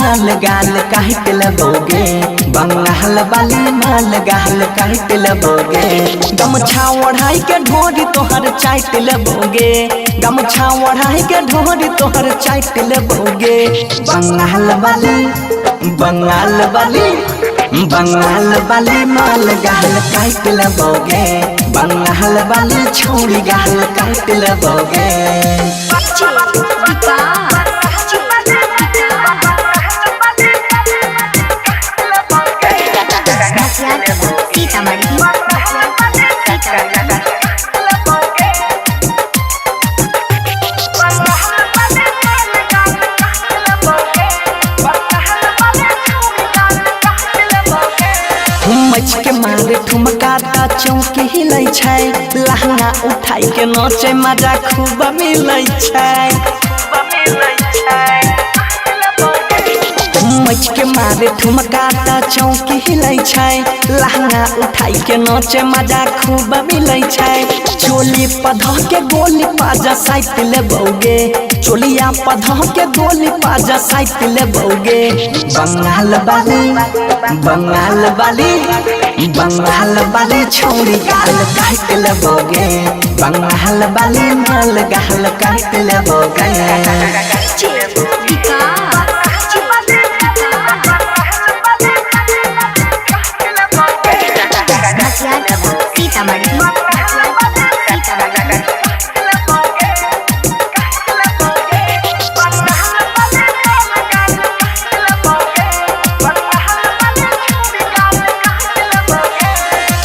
माल गाल काट लबोगे बंगाल वाली माल गाल काट लबोगे गमछा ओढ़ाई के ढोरी तोहर चाट लबोगे गमछा ओढ़ाई के ढोरी तोहर चाट लबोगे बंगाल वाली बंगाल वाली बंगाल वाली माल गाल काट लबोगे बंगाल वाली छोड़ी गाल काट लबोगे मच के मारे ठुमका चौकी हिलै छै लहंगा उठाई के नाचे मजा खूब मिलै छै मच के मारे ठुमका चौकी हिलै छै लहंगा उठाई के नाचे मजा खूब मिलै छै चोली पधा के गोली पाजा साइट लेबोगे चोलिया पधा के गोली पाजा साइट लेबोगे बंगाल वाली बंगाल वाली बंगाल वाली छोड़ी गाल काट लेबोगे बंगाल वाली माल गाल काट लेबोगे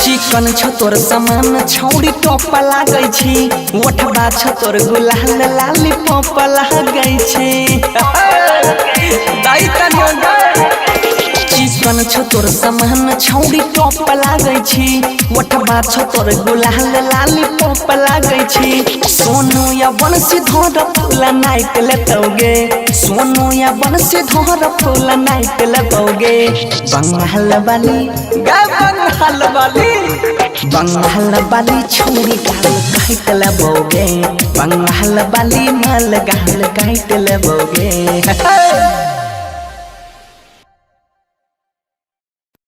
चिकन छ तोर समान छौड़ी टॉप लागै छी ओठबा छ तोर गुलाल लाली पॉप लागै छी दाई तनियो चिकन छ तोर समान छौड़ी टॉप लागै छी ओठबा छ तोर गुलाल लाली पॉप लागै छी सोनू या बंसी धर फूल नाइट लेतोगे सोनू या बंसी धर फूल नाइट लेतोगे बंगाल वाली बंगाल वाली बंगाल वाली छोड़ी गाल काट लेबोगे बंगाल वाली माल गाल काट लेबोगे